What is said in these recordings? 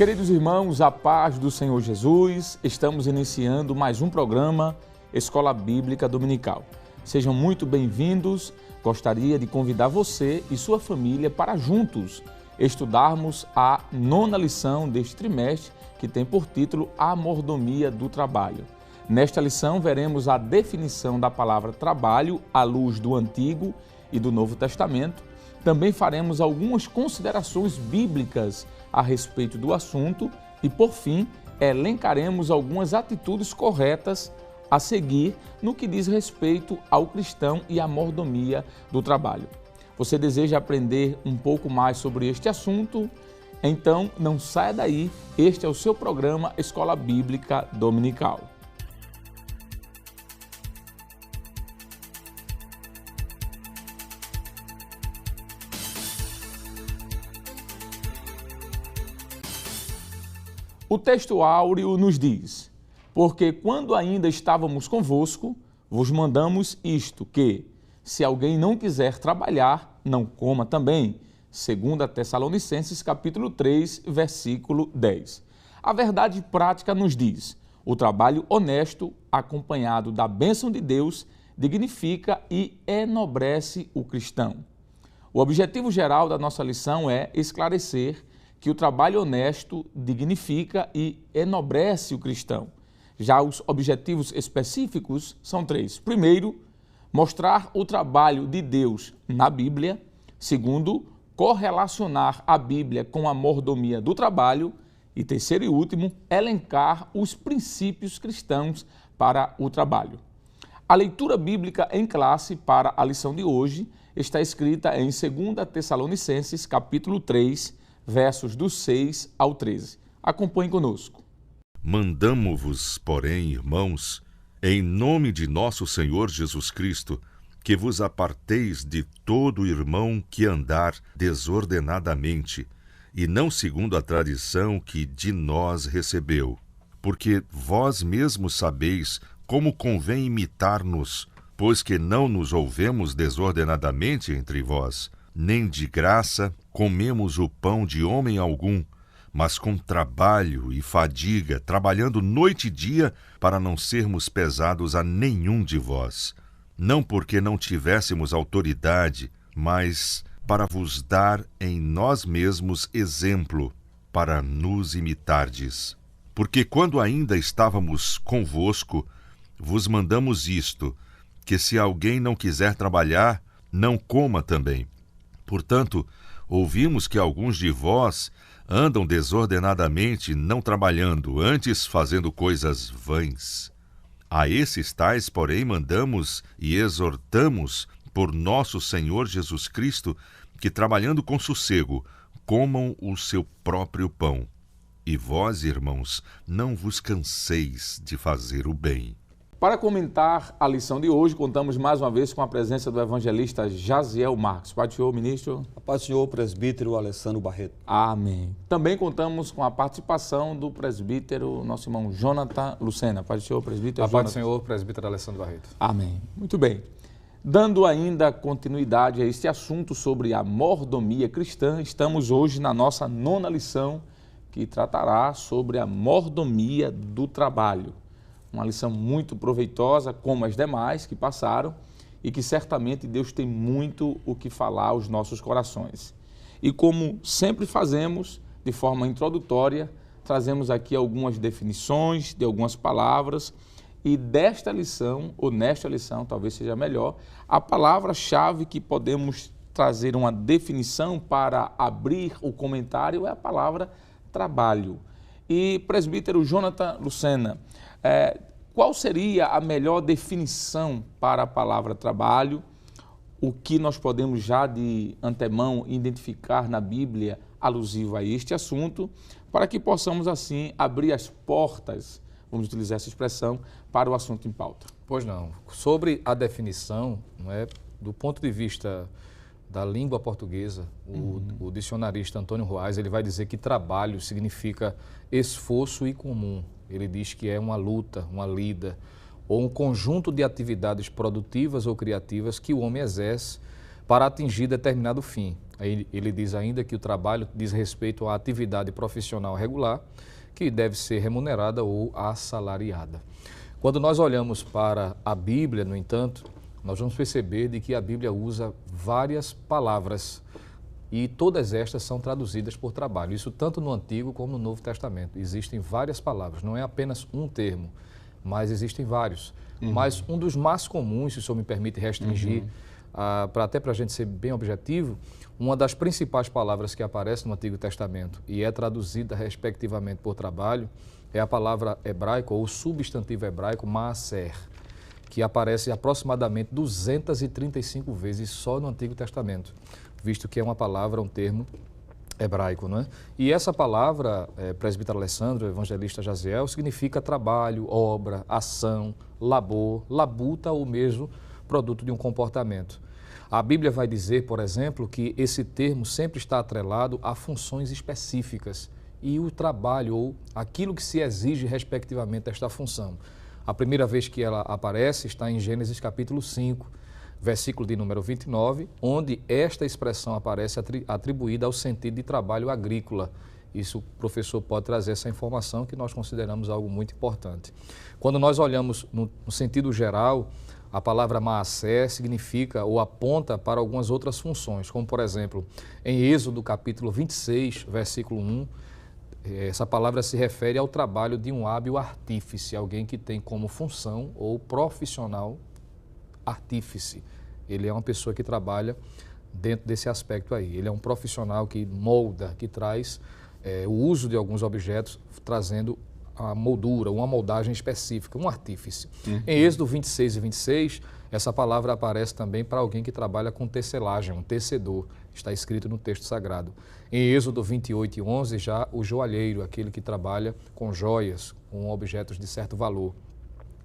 Queridos irmãos, a paz do Senhor Jesus, estamos iniciando mais um programa Escola Bíblica Dominical. Sejam muito bem-vindos. Gostaria de convidar você e sua família para juntos estudarmos a 9ª lição deste trimestre, que tem por título A Mordomia do Trabalho. Nesta lição, veremos a definição da palavra trabalho à luz do Antigo e do Novo Testamento. Também faremos algumas considerações bíblicas a respeito do assunto e, por fim, elencaremos algumas atitudes corretas a seguir no que diz respeito ao cristão e à mordomia do trabalho. Você deseja aprender um pouco mais sobre este assunto? Então, não saia daí, este é o seu programa Escola Bíblica Dominical. O texto áureo nos diz: porque quando ainda estávamos convosco, vos mandamos isto, que, se alguém não quiser trabalhar, não coma também. 2 Tessalonicenses, capítulo 3, versículo 10. A verdade prática nos diz: o trabalho honesto, acompanhado da bênção de Deus, dignifica e enobrece o cristão. O objetivo geral da nossa lição é esclarecer que o trabalho honesto dignifica e enobrece o cristão. Já os objetivos específicos são 3. Primeiro, mostrar o trabalho de Deus na Bíblia. Segundo, correlacionar a Bíblia com a mordomia do trabalho. E terceiro e último, elencar os princípios cristãos para o trabalho. A leitura bíblica em classe para a lição de hoje está escrita em 2 Tessalonicenses, capítulo 3, versos do 6 ao 13. Acompanhe conosco. Mandamo-vos, porém, irmãos, em nome de nosso Senhor Jesus Cristo, que vos aparteis de todo irmão que andar desordenadamente, e não segundo a tradição que de nós recebeu. Porque vós mesmos sabeis como convém imitar-nos, pois que não nos ouvemos desordenadamente entre vós, nem de graça comemos o pão de homem algum, mas com trabalho e fadiga, trabalhando noite e dia, para não sermos pesados a nenhum de vós. Não porque não tivéssemos autoridade, mas para vos dar em nós mesmos exemplo, para nos imitardes. Porque quando ainda estávamos convosco, vos mandamos isto, que se alguém não quiser trabalhar, não coma também. Portanto, ouvimos que alguns de vós andam desordenadamente, não trabalhando, antes fazendo coisas vãs. A esses tais, porém, mandamos e exortamos por nosso Senhor Jesus Cristo, que trabalhando com sossego, comam o seu próprio pão. E vós, irmãos, não vos canseis de fazer o bem. Para comentar a lição de hoje, contamos mais uma vez com a presença do evangelista Jaziel Marques. Pai do Senhor, ministro. A paz do Senhor, presbítero Alessandro Barreto. Amém. Também contamos com a participação do presbítero, nosso irmão Jonathan Lucena. Pai do Senhor, presbítero. A paz do Senhor, presbítero Alessandro Barreto. Amém. Muito bem. Dando ainda continuidade a este assunto sobre a mordomia cristã, estamos hoje na nossa 9ª lição, que tratará sobre a mordomia do trabalho. Uma lição muito proveitosa, como as demais que passaram, e que certamente Deus tem muito o que falar aos nossos corações. E como sempre fazemos, de forma introdutória, trazemos aqui algumas definições de algumas palavras, e desta lição, ou nesta lição, talvez seja melhor, a palavra-chave que podemos trazer uma definição para abrir o comentário é a palavra trabalho. E presbítero Jonathan Lucena, qual seria a melhor definição para a palavra trabalho? O que nós podemos já de antemão identificar na Bíblia alusivo a este assunto, para que possamos assim abrir as portas, vamos utilizar essa expressão, para o assunto em pauta. Pois não. Sobre a definição, não é, do ponto de vista da língua portuguesa, o dicionarista Antônio Ruais, ele vai dizer que trabalho significa esforço e comum. Ele diz que é uma luta, uma lida, ou um conjunto de atividades produtivas ou criativas que o homem exerce para atingir determinado fim. Aí ele diz ainda que o trabalho diz respeito à atividade profissional regular, que deve ser remunerada ou assalariada. Quando nós olhamos para a Bíblia, no entanto, nós vamos perceber de que a Bíblia usa várias palavras e todas estas são traduzidas por trabalho. Isso tanto no Antigo como no Novo Testamento. Existem várias palavras, não é apenas um termo, mas existem vários. Mas um dos mais comuns, se o senhor me permite restringir, até para a gente ser bem objetivo, uma das principais palavras que aparece no Antigo Testamento e é traduzida respectivamente por trabalho é a palavra hebraica ou o substantivo hebraico maaser, que aparece aproximadamente 235 vezes só no Antigo Testamento, visto que é uma palavra, um termo hebraico, não é? E essa palavra, presbítero Alessandro, evangelista Jaziel, significa trabalho, obra, ação, labor, labuta ou mesmo produto de um comportamento. A Bíblia vai dizer, por exemplo, que esse termo sempre está atrelado a funções específicas e o trabalho ou aquilo que se exige respectivamente desta função. A primeira vez que ela aparece está em Gênesis capítulo 5, versículo de número 29, onde esta expressão aparece atribuída ao sentido de trabalho agrícola. Isso o professor pode trazer essa informação que nós consideramos algo muito importante. Quando nós olhamos no sentido geral, a palavra maaser significa ou aponta para algumas outras funções, como por exemplo, em Êxodo capítulo 26, versículo 1, essa palavra se refere ao trabalho de um hábil artífice, alguém que tem como função ou profissional artífice. Ele é uma pessoa que trabalha dentro desse aspecto aí. Ele é um profissional que molda, que traz o uso de alguns objetos, trazendo a moldura, uma moldagem específica, um artífice. Em Êxodo 26 e 26, essa palavra aparece também para alguém que trabalha com tecelagem, um tecedor, está escrito no texto sagrado. Em Êxodo 28 e 11, já o joalheiro, aquele que trabalha com joias, com objetos de certo valor.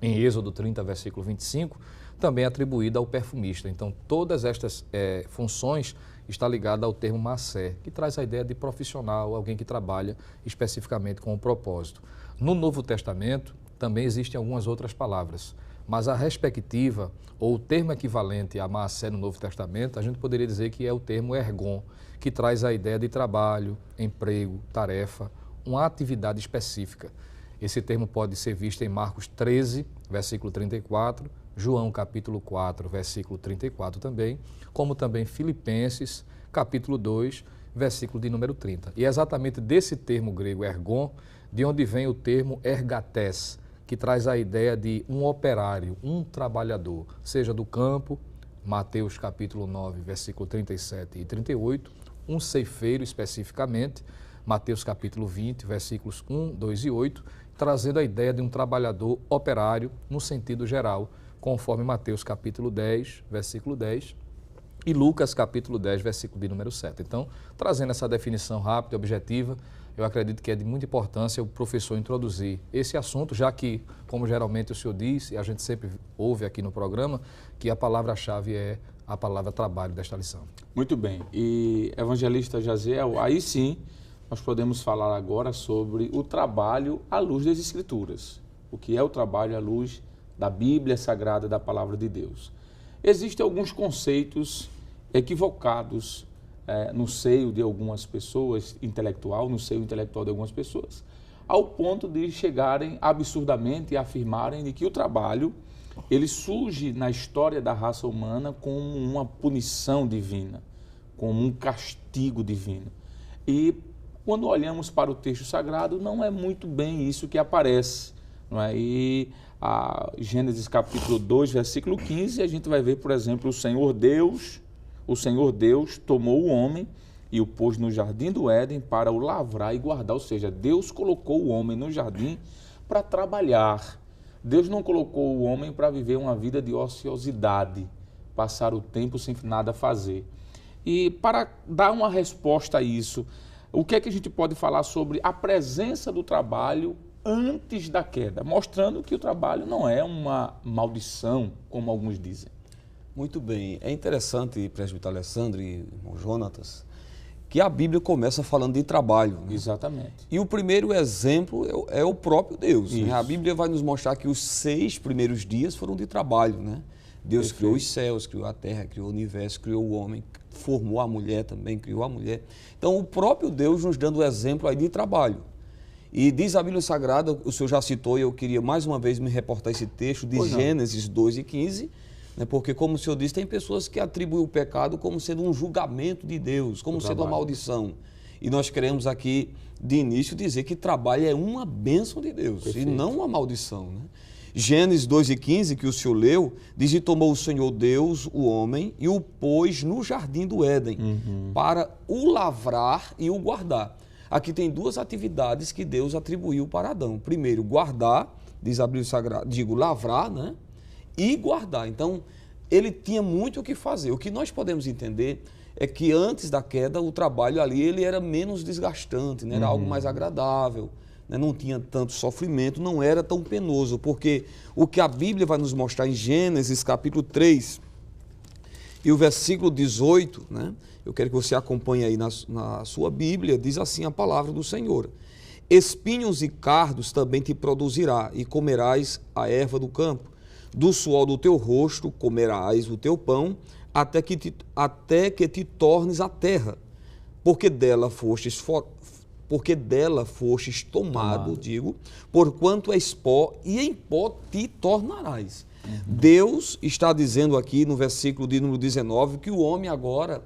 Em Êxodo 30, versículo 25, também é atribuída ao perfumista. Então, todas estas funções estão ligadas ao termo maaser, que traz a ideia de profissional, alguém que trabalha especificamente com um propósito. No Novo Testamento, também existem algumas outras palavras, mas a respectiva, ou o termo equivalente a maaser no Novo Testamento, a gente poderia dizer que é o termo ergon, que traz a ideia de trabalho, emprego, tarefa, uma atividade específica. Esse termo pode ser visto em Marcos 13, versículo 34, João capítulo 4, versículo 34 também, como também Filipenses capítulo 2, versículo de número 30. E é exatamente desse termo grego ergon, de onde vem o termo ergates, que traz a ideia de um operário, um trabalhador, seja do campo, Mateus capítulo 9, versículo 37 e 38, um ceifeiro especificamente, Mateus capítulo 20, versículos 1, 2 e 8, trazendo a ideia de um trabalhador operário no sentido geral, conforme Mateus capítulo 10, versículo 10, e Lucas capítulo 10, versículo de número 7. Então, trazendo essa definição rápida e objetiva, eu acredito que é de muita importância o professor introduzir esse assunto, já que, como geralmente o senhor diz, e a gente sempre ouve aqui no programa, que a palavra-chave é a palavra trabalho desta lição. Muito bem. E, evangelista Jaziel, aí sim nós podemos falar agora sobre o trabalho à luz das Escrituras. O que é o trabalho à luz da Bíblia Sagrada, da Palavra de Deus. Existem alguns conceitos equivocados no seio de algumas pessoas, no seio intelectual de algumas pessoas, ao ponto de chegarem absurdamente a afirmarem de que o trabalho ele surge na história da raça humana como uma punição divina, como um castigo divino. E quando olhamos para o texto sagrado, não é muito bem isso que aparece, não é? E Gênesis capítulo 2, versículo 15, a gente vai ver, por exemplo, o Senhor Deus tomou o homem e o pôs no jardim do Éden para o lavrar e guardar, ou seja, Deus colocou o homem no jardim para trabalhar. Deus não colocou o homem para viver uma vida de ociosidade, passar o tempo sem nada fazer. E para dar uma resposta a isso, o que é que a gente pode falar sobre a presença do trabalho antes da queda, mostrando que o trabalho não é uma maldição, como alguns dizem? Muito bem. É interessante, presbítero Alessandro e irmão Jonatas, que a Bíblia começa falando de trabalho. Né? Exatamente. E o primeiro exemplo é o próprio Deus. Né? A Bíblia vai nos mostrar que os 6 primeiros dias foram de trabalho. Né? Deus Perfeito. criou os céus, criou a terra, criou o universo, criou o homem, formou a mulher também, criou a mulher. Então, o próprio Deus nos dando o exemplo aí de trabalho. E diz a Bíblia Sagrada, o senhor já citou, e eu queria mais uma vez me reportar esse texto de Gênesis 2:15, né, porque, como o senhor disse, tem pessoas que atribuem o pecado como sendo um julgamento de Deus, como sendo uma maldição. E nós queremos aqui, de início, dizer que trabalho é uma bênção de Deus, e não uma maldição, né? Gênesis 2:15, que o senhor leu, diz: e tomou o Senhor Deus o homem e o pôs no jardim do Éden, para o lavrar e o guardar. Aqui tem duas atividades que Deus atribuiu para Adão. Primeiro, guardar, diz a Bíblia Sagrada, lavrar, né? E guardar. Então, ele tinha muito o que fazer. O que nós podemos entender é que antes da queda, o trabalho ali ele era menos desgastante, né? Era algo mais agradável, né? Não tinha tanto sofrimento, não era tão penoso, porque o que a Bíblia vai nos mostrar em Gênesis capítulo 3 e o versículo 18, né? Eu quero que você acompanhe aí na sua Bíblia, diz assim a palavra do Senhor: espinhos e cardos também te produzirá, e comerás a erva do campo. Do suor do teu rosto comerás o teu pão, até que te tornes a terra, porque dela fostes tomado, porquanto és pó, e em pó te tornarás. Deus está dizendo aqui no versículo de número 19 que o homem agora,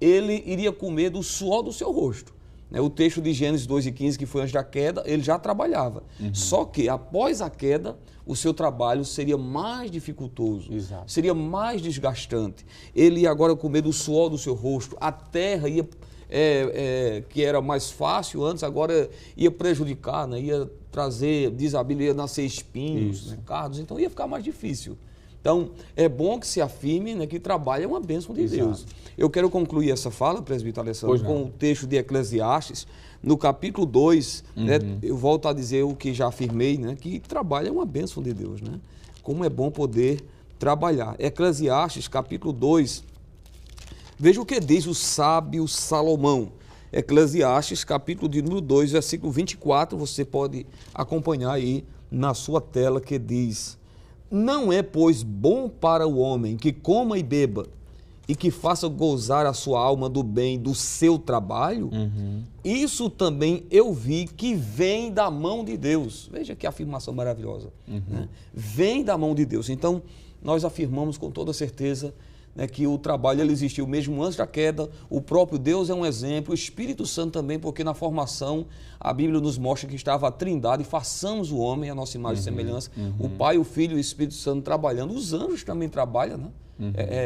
ele iria comer do suor do seu rosto. O texto de Gênesis 2:15, que foi antes da queda, ele já trabalhava. Só que após a queda, o seu trabalho seria mais dificultoso, seria mais desgastante. Ele ia agora comer do suor do seu rosto, a terra ia, que era mais fácil antes, agora ia prejudicar, né? Ia trazer, diz a Bíblia, ia nascer espinhos, né? Cardos, então ia ficar mais difícil. Então, é bom que se afirme, né, que trabalho é uma bênção de Deus. Eu quero concluir essa fala, presbítero Alessandro, com o texto de Eclesiastes, no capítulo 2, né, eu volto a dizer o que já afirmei, né, que trabalho é uma bênção de Deus, né? Como é bom poder trabalhar. Eclesiastes, capítulo 2, veja o que diz o sábio Salomão. Eclesiastes, capítulo de número 2, versículo 24, você pode acompanhar aí na sua tela, que diz: não é, pois, bom para o homem que coma e beba, e que faça gozar a sua alma do bem do seu trabalho? Isso também eu vi que vem da mão de Deus. Veja que afirmação maravilhosa. Né? Vem da mão de Deus. Então, nós afirmamos com toda certeza, né, que o trabalho ele existiu mesmo antes da queda. O próprio Deus é um exemplo, o Espírito Santo também, porque na formação a Bíblia nos mostra que estava a Trindade, e façamos o homem a nossa imagem e semelhança, o Pai, o Filho e o Espírito Santo trabalhando. Os anjos também trabalham, né?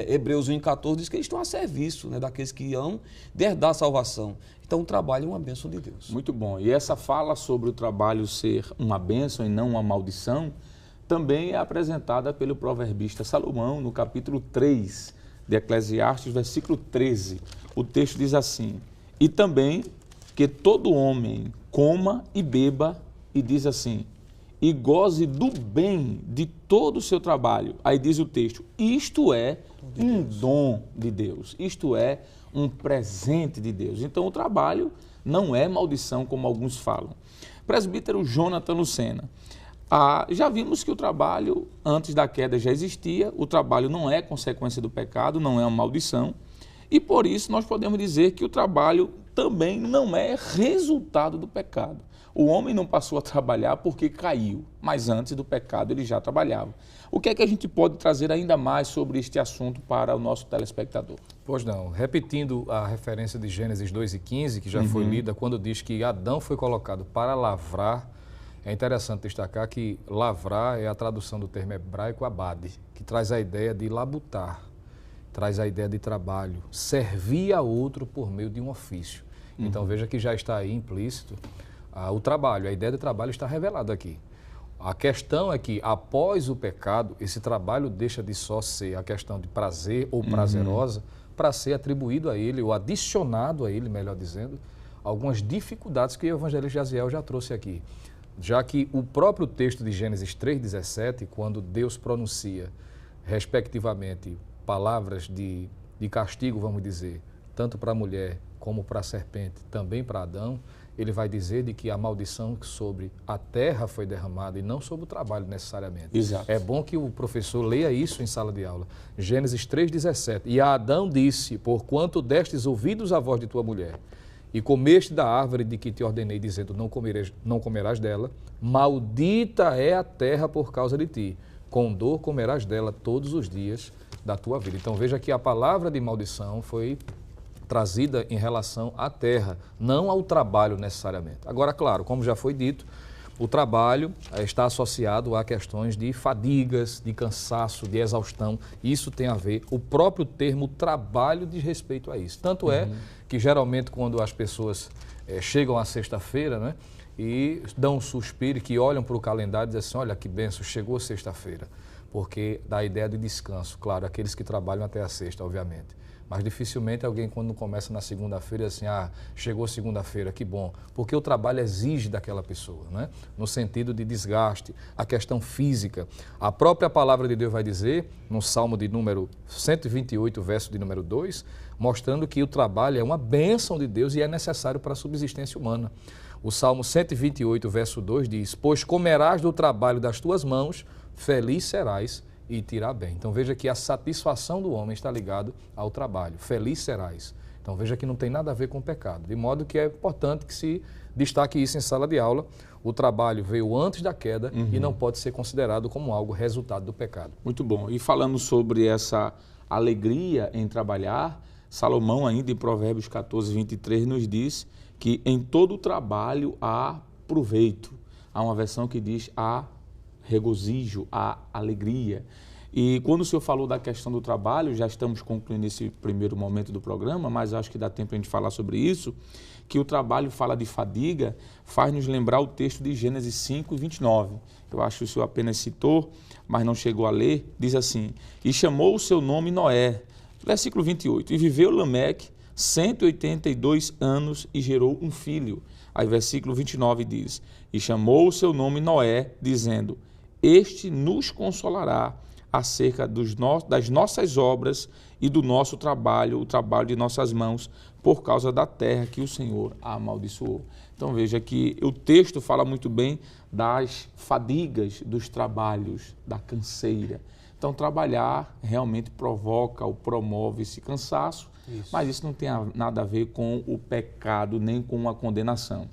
Hebreus 1:14 diz que eles estão a serviço, né, daqueles que hão de herdar a salvação. Então o trabalho é uma bênção de Deus. Muito bom. E essa fala sobre o trabalho ser uma bênção e não uma maldição também é apresentada pelo proverbista Salomão no capítulo 3 de Eclesiastes, versículo 13. O texto diz assim: e também que todo homem coma e beba, e diz assim, e goze do bem de todo o seu trabalho. Aí diz o texto: isto é um dom de Deus, isto é um presente de Deus. Então o trabalho não é maldição, como alguns falam. Presbítero Jonathan Lucena, já vimos que o trabalho antes da queda já existia, o trabalho não é consequência do pecado, não é uma maldição, e por isso nós podemos dizer que o trabalho também não é resultado do pecado. O homem não passou a trabalhar porque caiu, mas antes do pecado ele já trabalhava. O que é que a gente pode trazer ainda mais sobre este assunto para o nosso telespectador? Pois não, repetindo a referência de Gênesis 2:15, que já foi lida, quando diz que Adão foi colocado para lavrar. É interessante destacar que lavrar é a tradução do termo hebraico abade, que traz a ideia de labutar, traz a ideia de trabalho, servir a outro por meio de um ofício. Então veja que já está aí implícito o trabalho, a ideia de trabalho está revelada aqui. A questão é que após o pecado, esse trabalho deixa de só ser a questão de prazer ou prazerosa, para ser atribuído a ele, ou adicionado a ele, melhor dizendo, algumas dificuldades que o evangelista Jaziel já trouxe aqui. Já que o próprio texto de Gênesis 3:17, quando Deus pronuncia, respectivamente, palavras de castigo, vamos dizer, tanto para a mulher como para a serpente, também para Adão, ele vai dizer de que a maldição sobre a terra foi derramada e não sobre o trabalho necessariamente. Exato. É bom que o professor leia isso em sala de aula. Gênesis 3,17. E a Adão disse, porquanto destes ouvidos à voz de tua mulher, e comeste da árvore de que te ordenei, dizendo, não comerás dela, maldita é a terra por causa de ti, com dor comerás dela todos os dias da tua vida. Então veja que a palavra de maldição foi trazida em relação à terra, não ao trabalho necessariamente. Agora, claro, como já foi dito, o trabalho está associado a questões de fadigas, de cansaço, de exaustão. Isso tem a ver, o próprio termo trabalho diz respeito a isso. Tanto é que geralmente quando as pessoas chegam à sexta-feira, né, e dão um suspiro, que olham para o calendário e dizem assim, olha que benção, chegou sexta-feira. Porque dá a ideia de descanso, claro, aqueles que trabalham até a sexta, obviamente. Mas dificilmente alguém, quando começa na segunda-feira, assim, chegou segunda-feira, que bom. Porque o trabalho exige daquela pessoa, né? No sentido de desgaste, a questão física. A própria palavra de Deus vai dizer, no Salmo de número 128, verso de número 2, mostrando que o trabalho é uma bênção de Deus e é necessário para a subsistência humana. O Salmo 128, verso 2 diz, pois comerás do trabalho das tuas mãos, feliz serás e te irá bem. Então veja que a satisfação do homem está ligado ao trabalho. Feliz serás. Então veja que não tem nada a ver com o pecado. De modo que é importante que se destaque isso em sala de aula. O trabalho veio antes da queda e não pode ser considerado como algo resultado do pecado. Muito bom. E falando sobre essa alegria em trabalhar, Salomão ainda em Provérbios 14, 23 nos diz que em todo o trabalho há proveito. Há uma versão que diz há regozijo, a alegria. E quando o senhor falou da questão do trabalho, já estamos concluindo esse primeiro momento do programa, mas acho que dá tempo a gente falar sobre isso, que o trabalho fala de fadiga, faz nos lembrar o texto de Gênesis 5, 29. Eu acho que o senhor apenas citou, mas não chegou a ler, diz assim, e chamou o seu nome Noé, versículo 28, e viveu Lameque 182 anos e gerou um filho. Aí versículo 29 diz, e chamou o seu nome Noé, dizendo, este nos consolará acerca das nossas obras e do nosso trabalho, o trabalho de nossas mãos, por causa da terra que o Senhor amaldiçoou. Então veja que o texto fala muito bem das fadigas, dos trabalhos, da canseira. Então trabalhar realmente provoca ou promove esse cansaço, mas isso não tem nada a ver com o pecado, nem com a condenação.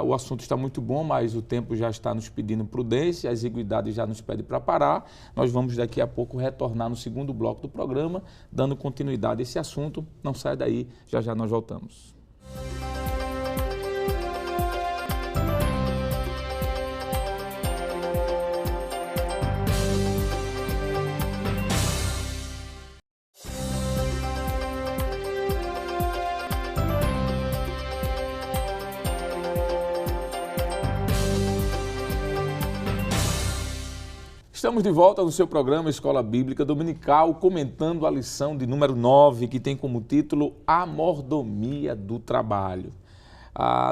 O assunto está muito bom, mas o tempo já está nos pedindo prudência, a exiguidade já nos pede para parar. Nós vamos daqui a pouco retornar no segundo bloco do programa, dando continuidade a esse assunto. Não sai daí, já já nós voltamos. Estamos de volta no seu programa Escola Bíblica Dominical, comentando a lição de número 9, que tem como título A Mordomia do Trabalho.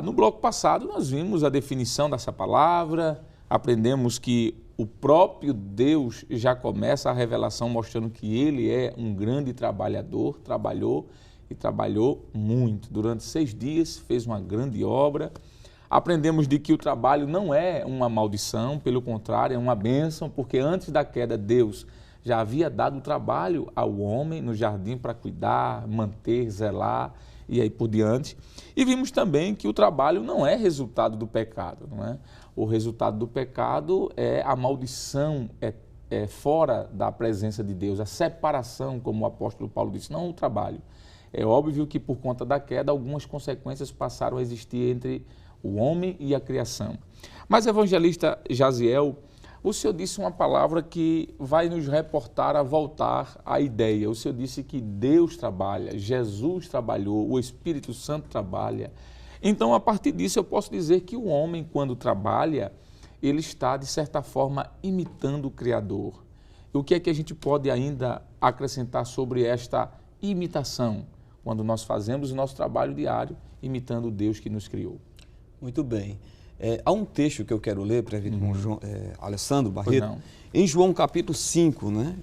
No bloco passado nós vimos a definição dessa palavra, aprendemos que o próprio Deus já começa a revelação mostrando que Ele é um grande trabalhador, trabalhou e trabalhou muito. Durante 6 dias fez uma grande obra. Aprendemos de que o trabalho não é uma maldição, pelo contrário, é uma bênção, porque antes da queda Deus já havia dado trabalho ao homem no jardim para cuidar, manter, zelar e aí por diante. E vimos também que o trabalho não é resultado do pecado, não é? O resultado do pecado é a maldição, é fora da presença de Deus, a separação, como o apóstolo Paulo disse, não o trabalho. É óbvio que por conta da queda algumas consequências passaram a existir entre o homem e a criação. Mas, evangelista Jaziel, o senhor disse uma palavra que vai nos reportar a voltar à ideia. O senhor disse que Deus trabalha, Jesus trabalhou, o Espírito Santo trabalha. Então, a partir disso, eu posso dizer que o homem, quando trabalha, ele está, de certa forma, imitando o Criador. E o que é que a gente pode ainda acrescentar sobre esta imitação, quando nós fazemos o nosso trabalho diário, imitando o Deus que nos criou? Muito bem. Há um texto que eu quero ler para Alessandro Barreto, em João capítulo 5, né?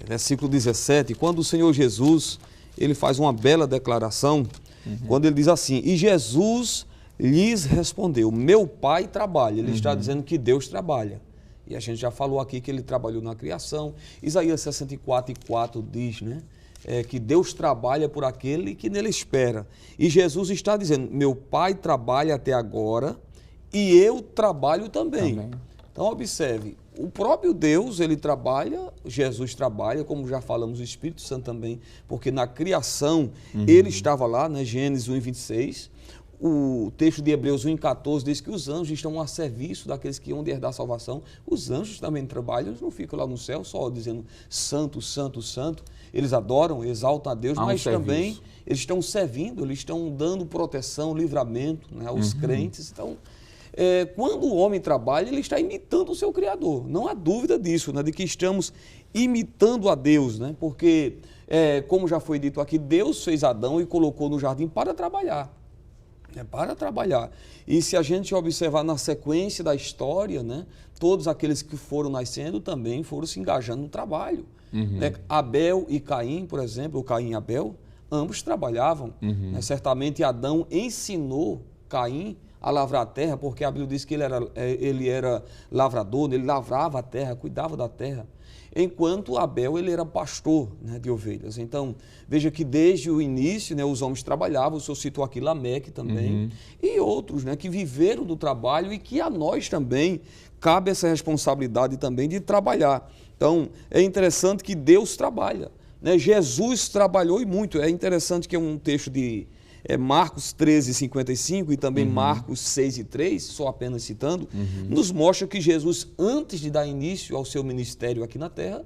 Versículo 17, quando o Senhor Jesus ele faz uma bela declaração Quando ele diz assim, e Jesus lhes respondeu, meu Pai trabalha. Ele está dizendo que Deus trabalha. E a gente já falou aqui que ele trabalhou na criação. Isaías 64:4 diz, né? Que Deus trabalha por aquele que nele espera. E Jesus está dizendo, meu Pai trabalha até agora e eu trabalho também. Então observe, o próprio Deus, ele trabalha, Jesus trabalha, como já falamos, o Espírito Santo também, porque na criação ele estava lá, né? Gênesis 1:26. O texto de Hebreus 1:14 diz que os anjos estão a serviço daqueles que hão de herdar a salvação. Os anjos também trabalham, eles não ficam lá no céu só dizendo santo, santo, santo. Eles adoram, exaltam a Deus, mas também eles estão servindo, eles estão dando proteção, livramento, né, aos crentes. Então, quando o homem trabalha, ele está imitando o seu Criador. Não há dúvida disso, né, de que estamos imitando a Deus, né, porque, como já foi dito aqui, Deus fez Adão e colocou no jardim para trabalhar. Para trabalhar. E se a gente observar na sequência da história, né, todos aqueles que foram nascendo também foram se engajando no trabalho. Né? Abel e Caim, por exemplo, o Caim e Abel, ambos trabalhavam. Né? Certamente Adão ensinou Caim a lavrar a terra, porque a Bíblia diz que ele era lavrador, ele lavrava a terra, cuidava da terra. Enquanto Abel, ele era pastor, né, de ovelhas. Então, veja que desde o início, né, os homens trabalhavam, o senhor citou aqui Lameque também, e outros, né, que viveram do trabalho e que a nós também cabe essa responsabilidade também de trabalhar. Então, é interessante que Deus trabalha, né? Jesus trabalhou e muito. É interessante que é um texto de Marcos 13:55 e também Marcos 6:3, só apenas citando, nos mostra que Jesus, antes de dar início ao seu ministério aqui na terra,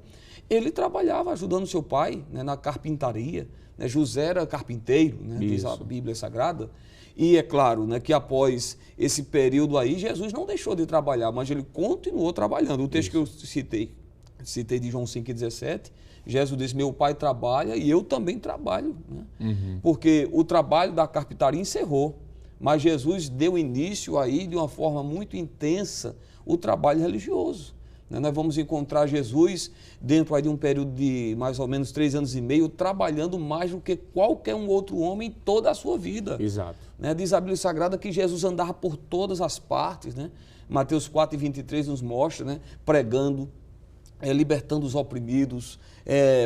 ele trabalhava ajudando seu pai, né, na carpintaria. Né? José era carpinteiro, né, diz a Bíblia Sagrada. E é claro, né, que após esse período aí, Jesus não deixou de trabalhar, mas ele continuou trabalhando. O texto que eu citei de João 5:17, Jesus disse, meu pai trabalha e eu também trabalho. Né? Porque o trabalho da carpintaria encerrou, mas Jesus deu início aí de uma forma muito intensa o trabalho religioso. Né? Nós vamos encontrar Jesus dentro aí de um período de mais ou menos 3 anos e meio, trabalhando mais do que qualquer um outro homem em toda a sua vida. Exato. Né? Diz a Bíblia Sagrada que Jesus andava por todas as partes. Né? Mateus 4:23 nos mostra, né, pregando, libertando os oprimidos,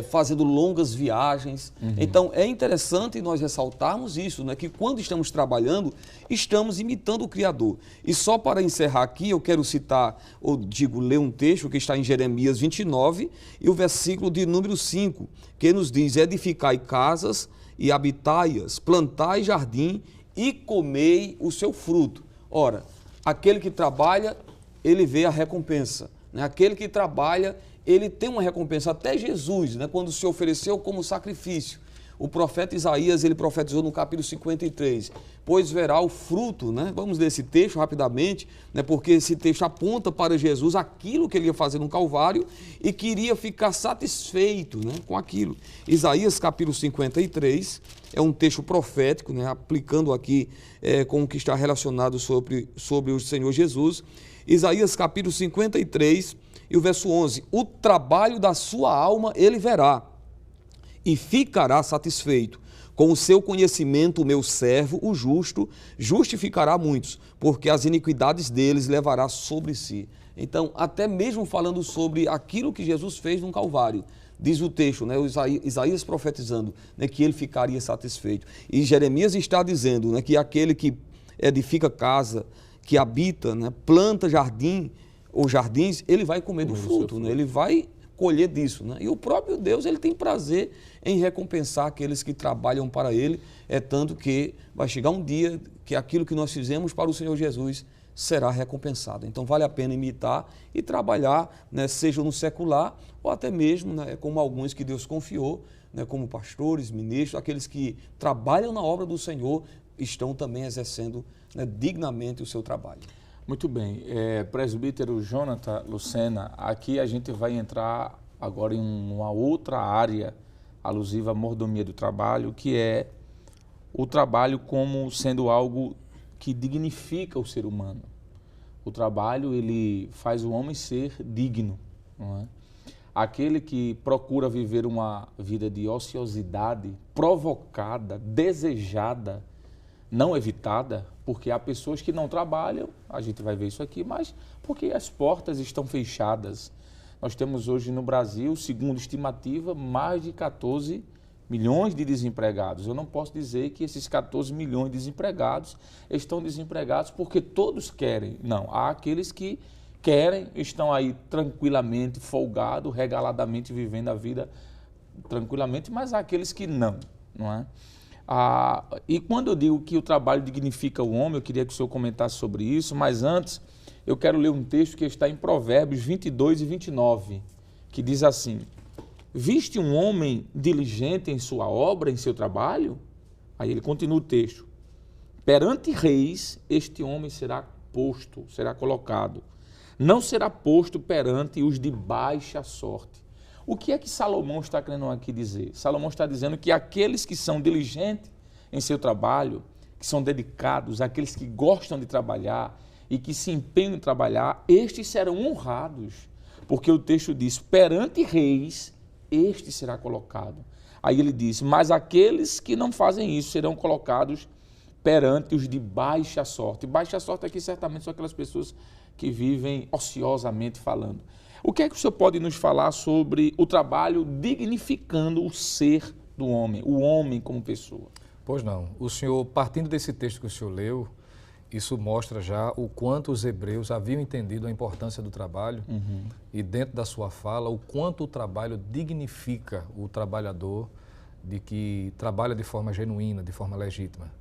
fazendo longas viagens. Então, é interessante nós ressaltarmos isso, né? Que quando estamos trabalhando, estamos imitando o Criador. E só para encerrar aqui, eu quero citar, ou digo, ler um texto que está em Jeremias 29, e o versículo de número 5, que nos diz, edificai casas e habitai-as, plantai jardim e comei o seu fruto. Ora, aquele que trabalha, ele vê a recompensa. Né? Aquele que trabalha, ele tem uma recompensa. Até Jesus, né, quando se ofereceu como sacrifício, o profeta Isaías, ele profetizou no capítulo 53, pois verá o fruto, né? Vamos ler esse texto rapidamente, né, porque esse texto aponta para Jesus aquilo que ele ia fazer no Calvário e queria ficar satisfeito, né, com aquilo. Isaías capítulo 53 é um texto profético, né, aplicando aqui com o que está relacionado sobre o Senhor Jesus. Isaías capítulo 53 e o verso 11, o trabalho da sua alma ele verá e ficará satisfeito. Com o seu conhecimento, o meu servo, o justo, justificará muitos, porque as iniquidades deles levará sobre si. Então, até mesmo falando sobre aquilo que Jesus fez no Calvário, diz o texto, né, Isaías profetizando, né, que ele ficaria satisfeito. E Jeremias está dizendo, né, que aquele que edifica casa, que habita, né, planta jardim ou jardins, ele vai comer do fruto, né, ele vai colher disso. Né? E o próprio Deus, ele tem prazer em recompensar aqueles que trabalham para ele, tanto que vai chegar um dia que aquilo que nós fizemos para o Senhor Jesus será recompensado. Então vale a pena imitar e trabalhar, né, seja no secular ou até mesmo, né, como alguns que Deus confiou, né, como pastores, ministros, aqueles que trabalham na obra do Senhor, estão também exercendo, né, dignamente o seu trabalho. Muito bem. Presbítero Jonathan Lucena, aqui a gente vai entrar agora em uma outra área alusiva à mordomia do trabalho, que é o trabalho como sendo algo que dignifica o ser humano. O trabalho, ele faz o homem ser digno, não é? aquele que procura viver uma vida de ociosidade provocada, desejada, não evitada, porque há pessoas que não trabalham, a gente vai ver isso aqui, mas porque as portas estão fechadas. Nós temos hoje no Brasil, segundo estimativa, mais de 14 milhões de desempregados. Eu não posso dizer que esses 14 milhões de desempregados estão desempregados porque todos querem. Não, há aqueles que querem, estão aí tranquilamente, folgados, regaladamente vivendo a vida tranquilamente, mas há aqueles que não é? E quando eu digo que o trabalho dignifica o homem, eu queria que o senhor comentasse sobre isso, mas antes eu quero ler um texto que está em Provérbios 22 e 29, que diz assim: viste um homem diligente em sua obra, em seu trabalho? Aí ele continua o texto: perante reis, este homem será posto, será colocado. Não será posto perante os de baixa sorte. O que é que Salomão está querendo aqui dizer? Salomão está dizendo que aqueles que são diligentes em seu trabalho, que são dedicados, aqueles que gostam de trabalhar e que se empenham em trabalhar, estes serão honrados. Porque o texto diz, perante reis, este será colocado. Aí ele diz, mas aqueles que não fazem isso serão colocados perante os de baixa sorte. Baixa sorte aqui certamente são aquelas pessoas que vivem ociosamente falando. O que é que o senhor pode nos falar sobre o trabalho dignificando o ser do homem, o homem como pessoa? Pois não. O senhor, partindo desse texto que o senhor leu, isso mostra já o quanto os hebreus haviam entendido a importância do trabalho e dentro da sua fala, o quanto o trabalho dignifica o trabalhador de que trabalha de forma genuína, de forma legítima.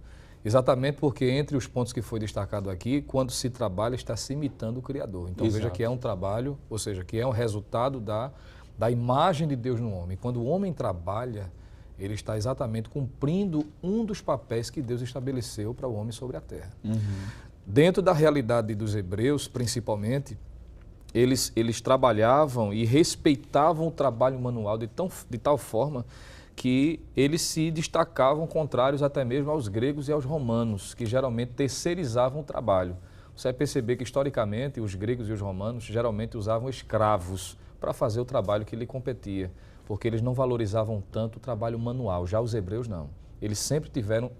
Exatamente porque entre os pontos que foi destacado aqui, quando se trabalha, está se imitando o Criador. Então Exato. Veja que é um trabalho, ou seja, que é um resultado da imagem de Deus no homem. Quando o homem trabalha, ele está exatamente cumprindo um dos papéis que Deus estabeleceu para o homem sobre a terra. Dentro da realidade dos hebreus, principalmente, eles trabalhavam e respeitavam o trabalho manual de tal forma que eles se destacavam contrários até mesmo aos gregos e aos romanos, que geralmente terceirizavam o trabalho. Você vai perceber que, historicamente, os gregos e os romanos geralmente usavam escravos para fazer o trabalho que lhe competia, porque eles não valorizavam tanto o trabalho manual. Já os hebreus não. Eles sempre tiveram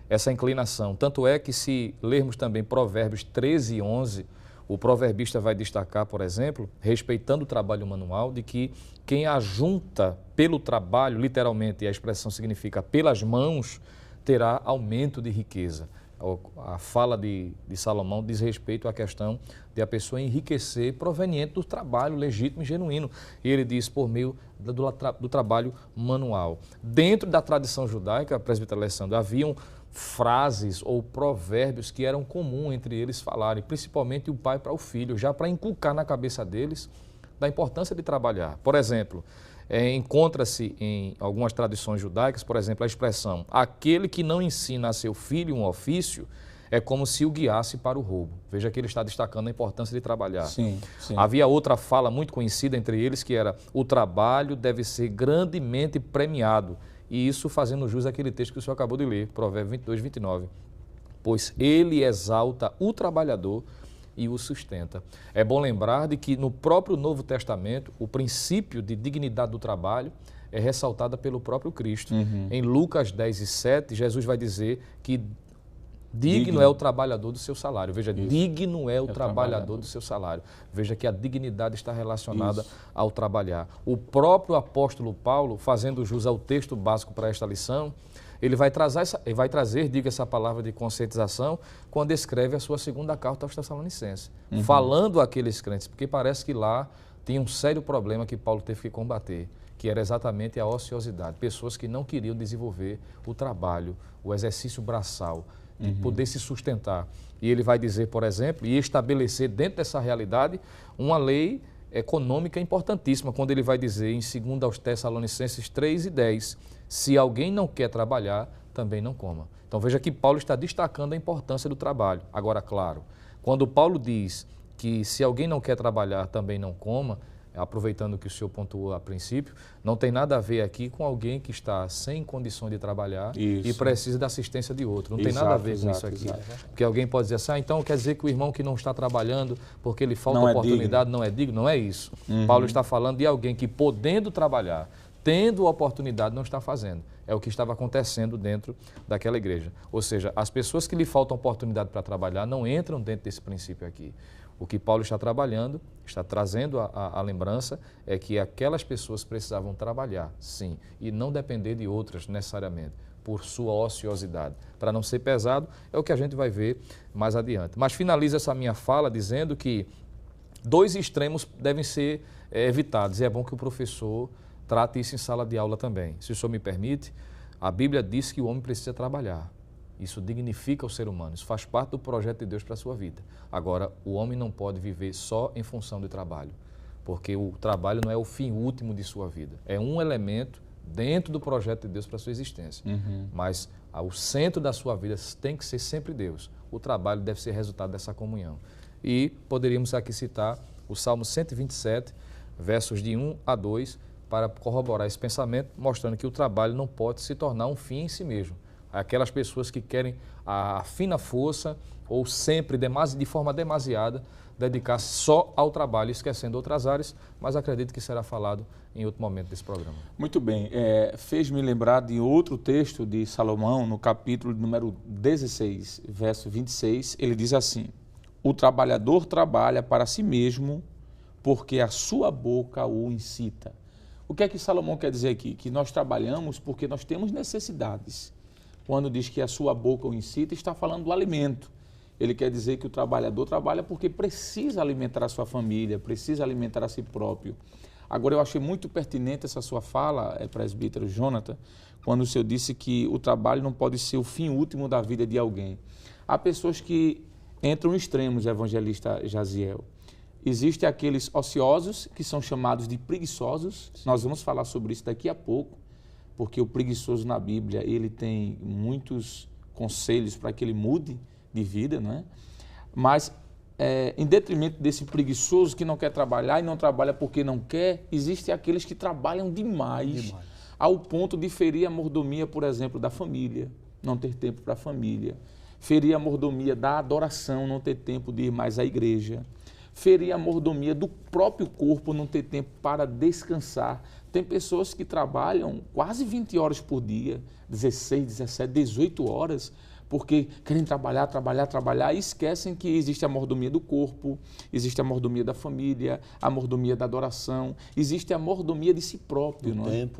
essa inclinação. Tanto é que, se lermos também Provérbios 13 e 11, o proverbista vai destacar, por exemplo, respeitando o trabalho manual, de que quem ajunta pelo trabalho, literalmente, a expressão significa pelas mãos, terá aumento de riqueza. A fala de Salomão diz respeito à questão de a pessoa enriquecer proveniente do trabalho legítimo e genuíno. E ele diz por meio do trabalho manual. Dentro da tradição judaica, presbítero Alessandro, haviam frases ou provérbios que eram comum entre eles falarem, principalmente o pai para o filho, já para inculcar na cabeça deles da importância de trabalhar. Por exemplo, encontra-se em algumas tradições judaicas, por exemplo, a expressão: aquele que não ensina a seu filho um ofício é como se o guiasse para o roubo. Veja que ele está destacando a importância de trabalhar. Sim. Havia outra fala muito conhecida entre eles que era: o trabalho deve ser grandemente premiado. E isso fazendo jus àquele texto que o senhor acabou de ler, Provérbios 22, 29. Pois ele exalta o trabalhador e o sustenta. É bom lembrar de que no próprio Novo Testamento, o princípio de dignidade do trabalho é ressaltada pelo próprio Cristo. Em Lucas 10 e 7, Jesus vai dizer que digno é o trabalhador do seu salário. Veja, isso. Digno é o trabalhador do seu salário. Veja que a dignidade está relacionada ao trabalhar. O próprio apóstolo Paulo, fazendo jus ao texto básico para esta lição, ele vai trazer, diga essa palavra de conscientização, quando escreve a sua segunda carta aos Tessalonicenses, falando àqueles crentes, porque parece que lá tinha um sério problema que Paulo teve que combater, que era exatamente a ociosidade. Pessoas que não queriam desenvolver o trabalho, o exercício braçal, de poder se sustentar. E ele vai dizer, por exemplo, e estabelecer dentro dessa realidade uma lei econômica importantíssima, quando ele vai dizer em 2 aos Tessalonicenses 3 e 10, se alguém não quer trabalhar, também não coma. Então veja que Paulo está destacando a importância do trabalho. Agora, claro, quando Paulo diz que se alguém não quer trabalhar, também não coma, aproveitando o que o senhor pontuou a princípio, não tem nada a ver aqui com alguém que está sem condição de trabalhar e precisa da assistência de outro. Não tem nada a ver com isso aqui. Porque alguém pode dizer assim, então quer dizer que o irmão que não está trabalhando porque ele falta oportunidade não é digno? Não é isso. Paulo está falando de alguém que, podendo trabalhar, tendo oportunidade, não está fazendo. É o que estava acontecendo dentro daquela igreja. Ou seja, as pessoas que lhe faltam oportunidade para trabalhar não entram dentro desse princípio aqui. O que Paulo está trabalhando, está trazendo a lembrança, é que aquelas pessoas precisavam trabalhar, sim, e não depender de outras necessariamente, por sua ociosidade. Para não ser pesado, é o que a gente vai ver mais adiante. Mas finalizo essa minha fala dizendo que 2 extremos devem ser evitados, e é bom que o professor trate isso em sala de aula também. Se o senhor me permite, a Bíblia diz que o homem precisa trabalhar. Isso dignifica o ser humano, isso faz parte do projeto de Deus para a sua vida. Agora, o homem não pode viver só em função do trabalho, porque o trabalho não é o fim último de sua vida. É um elemento dentro do projeto de Deus para a sua existência. Mas o centro da sua vida tem que ser sempre Deus. O trabalho deve ser resultado dessa comunhão. E poderíamos aqui citar o Salmo 127, versos de 1 a 2, para corroborar esse pensamento, mostrando que o trabalho não pode se tornar um fim em si mesmo. Aquelas pessoas que querem a fina força ou sempre, de forma demasiada, dedicar-se só ao trabalho, esquecendo outras áreas, mas acredito que será falado em outro momento desse programa. Muito bem. Fez-me lembrar de outro texto de Salomão, no capítulo número 16, verso 26, ele diz assim: o trabalhador trabalha para si mesmo, porque a sua boca o incita. O que é que Salomão quer dizer aqui? Que nós trabalhamos porque nós temos necessidades. Quando diz que a sua boca o incita, está falando do alimento. Ele quer dizer que o trabalhador trabalha porque precisa alimentar a sua família, precisa alimentar a si próprio. Agora, eu achei muito pertinente essa sua fala, presbítero Jonathan, quando o senhor disse que o trabalho não pode ser o fim último da vida de alguém. Há pessoas que entram em extremos, evangelista Jaziel. Existem aqueles ociosos, que são chamados de preguiçosos. Nós vamos falar sobre isso daqui a pouco, porque o preguiçoso na Bíblia, ele tem muitos conselhos para que ele mude de vida, não é? Mas, em detrimento desse preguiçoso que não quer trabalhar e não trabalha porque não quer, existem aqueles que trabalham demais, ao ponto de ferir a mordomia, por exemplo, da família, não ter tempo para a família, ferir a mordomia da adoração, não ter tempo de ir mais à igreja, ferir a mordomia do próprio corpo, não ter tempo para descansar. Tem pessoas que trabalham quase 20 horas por dia, 16, 17, 18 horas, porque querem trabalhar e esquecem que existe a mordomia do corpo, existe a mordomia da família, a mordomia da adoração, existe a mordomia de si próprio,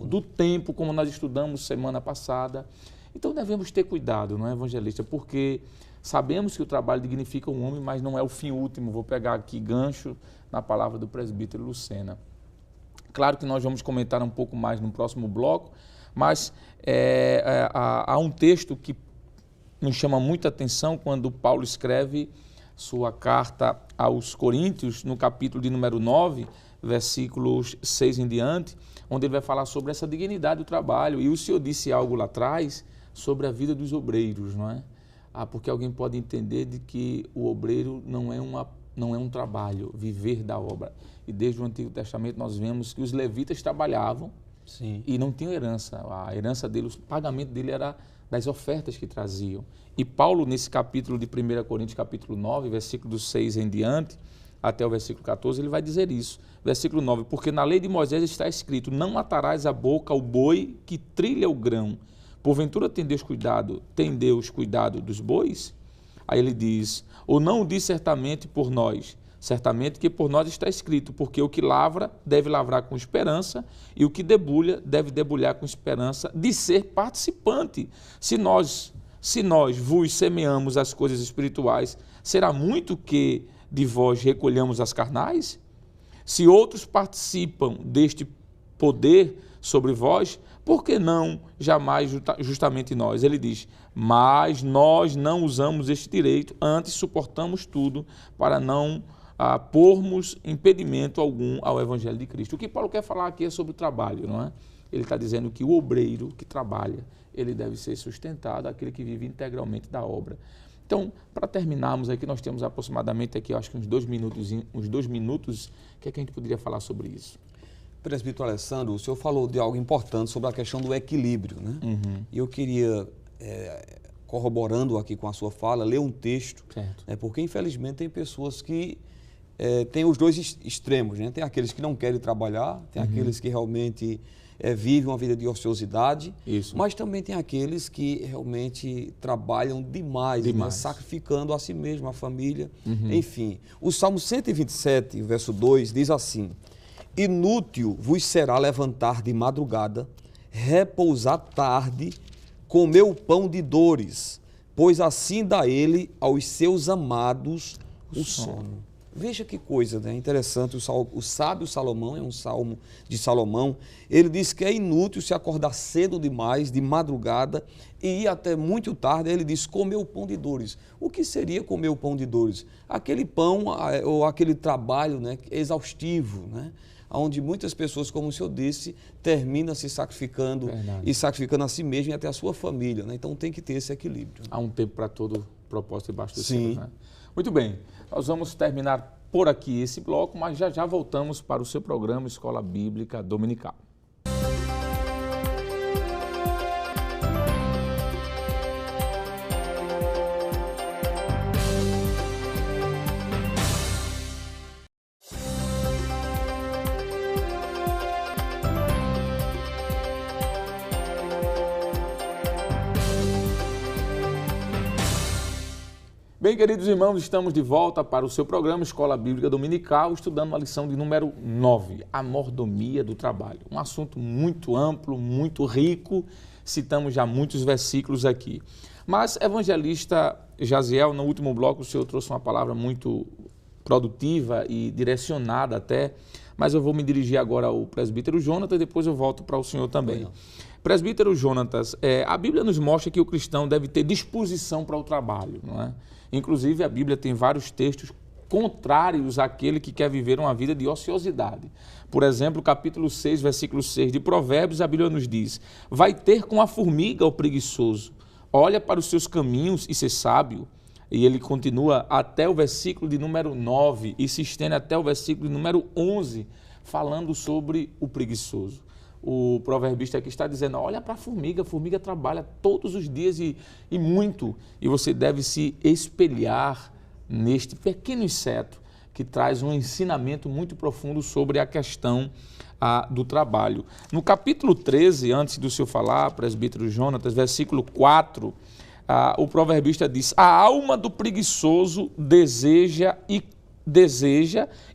do tempo, como nós estudamos semana passada. Então devemos ter cuidado, não é, evangelista? Porque sabemos que o trabalho dignifica o homem, mas não é o fim último. Vou pegar aqui gancho na palavra do presbítero Lucena. Claro que nós vamos comentar um pouco mais no próximo bloco, mas há um texto que nos chama muita atenção quando Paulo escreve sua carta aos Coríntios, no capítulo de número 9, versículos 6 em diante, onde ele vai falar sobre essa dignidade do trabalho. E o senhor disse algo lá atrás sobre a vida dos obreiros, não é? Porque alguém pode entender de que o obreiro não é um trabalho, viver da obra. E desde o Antigo Testamento nós vemos que os levitas trabalhavam. Sim. E não tinham herança. A herança dele, o pagamento dele era das ofertas que traziam. E Paulo, nesse capítulo de 1 Coríntios, capítulo 9, versículo 6 em diante, até o versículo 14, ele vai dizer isso. Versículo 9, porque na lei de Moisés está escrito, não atarás a boca ao boi que trilha o grão. Porventura tem Deus cuidado dos bois? Aí ele diz, ou não o diz certamente por nós, certamente que por nós está escrito, porque o que lavra deve lavrar com esperança e o que debulha deve debulhar com esperança de ser participante. Se nós vos semeamos as coisas espirituais, será muito que de vós recolhamos as carnais? Se outros participam deste poder sobre vós, por que não jamais justamente nós? Ele diz, mas nós não usamos este direito, antes suportamos tudo para não pormos impedimento algum ao Evangelho de Cristo. O que Paulo quer falar aqui é sobre o trabalho, não é? Ele está dizendo que o obreiro que trabalha, ele deve ser sustentado, aquele que vive integralmente da obra. Então, para terminarmos aqui, nós temos aproximadamente aqui, acho que uns 2 minutos, o que é que a gente poderia falar sobre isso? Presbítero Alessandro, o senhor falou de algo importante sobre a questão do equilíbrio, né? E eu queria, corroborando aqui com a sua fala, ler um texto, né? Porque infelizmente tem pessoas que têm os dois extremos, né? Tem aqueles que não querem trabalhar, tem aqueles que realmente vivem uma vida de ociosidade, mas também tem aqueles que realmente trabalham demais. Né? Sacrificando a si mesmo, a família, enfim. O Salmo 127, verso 2, diz assim: inútil vos será levantar de madrugada, repousar tarde, comer o pão de dores, pois assim dá ele aos seus amados o sono. Veja que coisa, né? Interessante, o sábio Salomão, é um salmo de Salomão, ele diz que é inútil se acordar cedo demais, de madrugada, e ir até muito tarde. Ele diz comer o pão de dores. O que seria comer o pão de dores? Aquele pão ou aquele trabalho, né, exaustivo, né? Onde muitas pessoas, como o senhor disse, terminam se sacrificando e sacrificando a si mesmo e até a sua família, né? Então tem que ter esse equilíbrio. Há um tempo para todo propósito debaixo do céu, né? Muito bem, nós vamos terminar por aqui esse bloco, mas já voltamos para o seu programa Escola Bíblica Dominical. Bem, queridos irmãos, estamos de volta para o seu programa Escola Bíblica Dominical, estudando a lição de número 9, a mordomia do trabalho. Um assunto muito amplo, muito rico, citamos já muitos versículos aqui. Mas, evangelista Jaziel, no último bloco o senhor trouxe uma palavra muito produtiva e direcionada até, mas eu vou me dirigir agora ao presbítero Jonatas e depois eu volto para o senhor também. Presbítero Jonatas, a Bíblia nos mostra que o cristão deve ter disposição para o trabalho, não é? Inclusive, a Bíblia tem vários textos contrários àquele que quer viver uma vida de ociosidade. Por exemplo, capítulo 6, versículo 6 de Provérbios, a Bíblia nos diz: vai ter com a formiga o preguiçoso, olha para os seus caminhos e ser sábio. E ele continua até o versículo de número 9 e se estende até o versículo de número 11, falando sobre o preguiçoso. O proverbista aqui está dizendo: olha para a formiga trabalha todos os dias e muito, e você deve se espelhar neste pequeno inseto que traz um ensinamento muito profundo sobre a questão do trabalho. No capítulo 13, antes do senhor falar, presbítero Jonatas, versículo 4, o proverbista diz: a alma do preguiçoso deseja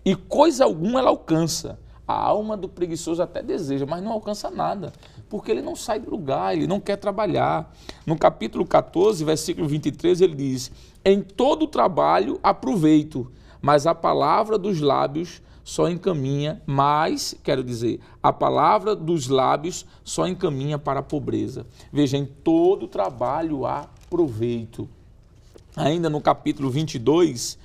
e coisa alguma ela alcança. A alma do preguiçoso até deseja, mas não alcança nada, porque ele não sai do lugar, ele não quer trabalhar. No capítulo 14, versículo 23, ele diz: em todo trabalho há proveito, mas a palavra dos lábios só encaminha, a palavra dos lábios só encaminha para a pobreza. Veja, em todo trabalho há proveito. Ainda no capítulo 22,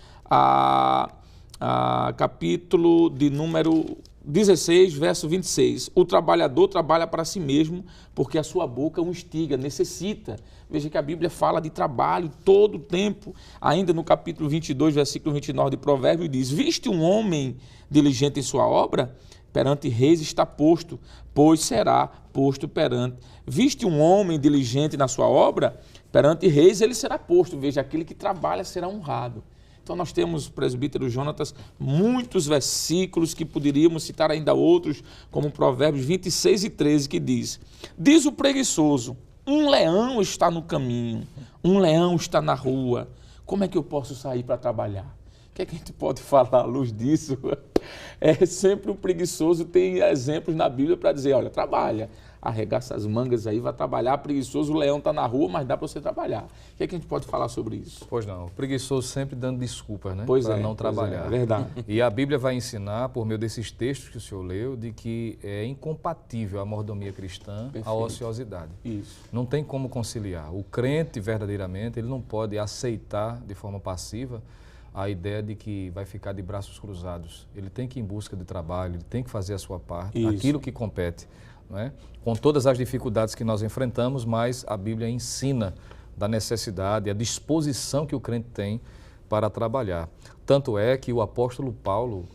capítulo de número 16, verso 26, o trabalhador trabalha para si mesmo, porque a sua boca o instiga, necessita. Veja que a Bíblia fala de trabalho todo o tempo. Ainda no capítulo 22, versículo 29 de Provérbios, diz: viste um homem diligente em sua obra? Perante reis está posto, pois será posto perante. Viste um homem diligente na sua obra? Perante reis ele será posto. Veja, aquele que trabalha será honrado. Então nós temos, presbítero Jonatas, muitos versículos que poderíamos citar ainda outros, como Provérbios 26 e 13, que diz: diz o preguiçoso, um leão está no caminho, um leão está na rua, como é que eu posso sair para trabalhar? O que é que a gente pode falar à luz disso? Sempre o preguiçoso tem exemplos na Bíblia para dizer: olha, trabalha, arregaça as mangas aí, vai trabalhar. Preguiçoso, o leão está na rua, mas dá para você trabalhar. O que é que a gente pode falar sobre isso? Pois não, o preguiçoso sempre dando desculpas, né? Para não trabalhar. É verdade. E a Bíblia vai ensinar, por meio desses textos que o senhor leu, de que é incompatível a mordomia cristã à ociosidade. Isso. Não tem como conciliar. O crente, verdadeiramente, ele não pode aceitar de forma passiva a ideia de que vai ficar de braços cruzados. Ele tem que ir em busca de trabalho, ele tem que fazer a sua parte, aquilo que compete, não é? Com todas as dificuldades que nós enfrentamos, mas a Bíblia ensina da necessidade, a disposição que o crente tem para trabalhar. Tanto é que o apóstolo Paulo,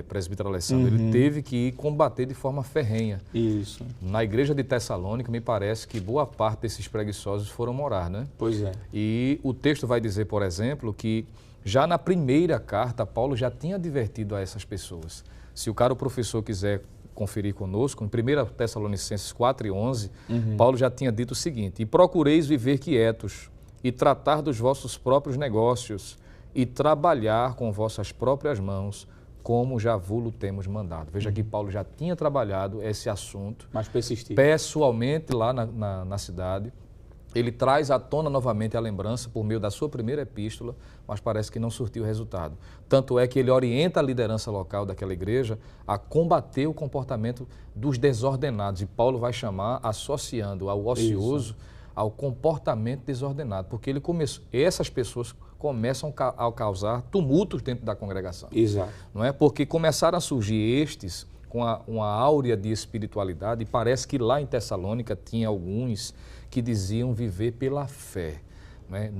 presbítero Alessandro, ele teve que combater de forma ferrenha. Isso. Na igreja de Tessalônica, me parece que boa parte desses preguiçosos foram morar, né? Pois é. E o texto vai dizer, por exemplo, que já na primeira carta, Paulo já tinha advertido a essas pessoas. Se o cara, o professor, quiser conferir conosco, em 1 Tessalonicenses 4:11, Paulo já tinha dito o seguinte: e procureis viver quietos e tratar dos vossos próprios negócios e trabalhar com vossas próprias mãos, como já vos temos mandado. Veja que Paulo já tinha trabalhado esse assunto. Mas persistir. Pessoalmente lá na cidade. Ele traz à tona novamente a lembrança por meio da sua primeira epístola, mas parece que não surtiu resultado. Tanto é que ele orienta a liderança local daquela igreja a combater o comportamento dos desordenados. E Paulo vai chamar, associando ao ocioso, ao comportamento desordenado, porque essas pessoas começam a causar tumultos dentro da congregação. Exato. Não é? Porque começaram a surgir estes com uma áurea de espiritualidade, e parece que lá em Tessalônica tinha alguns que diziam viver pela fé. Né?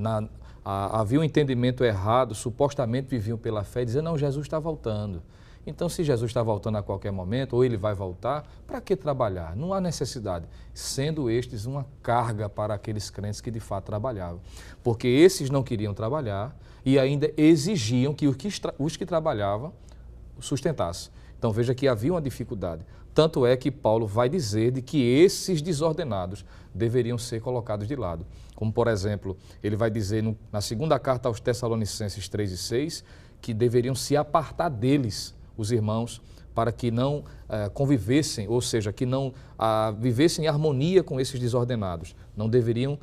Havia um entendimento errado, supostamente viviam pela fé, dizendo, não, Jesus está voltando. Então, se Jesus está voltando a qualquer momento, ou ele vai voltar, para que trabalhar? Não há necessidade, sendo estes uma carga para aqueles crentes que de fato trabalhavam. Porque esses não queriam trabalhar e ainda exigiam que os que trabalhavam sustentassem. Então, veja que havia uma dificuldade. Tanto é que Paulo vai dizer de que esses desordenados deveriam ser colocados de lado. Como, por exemplo, ele vai dizer na segunda carta aos Tessalonicenses 3:6, que deveriam se apartar deles, os irmãos, para que não convivessem, ou seja, que não vivessem em harmonia com esses desordenados. Não deveriam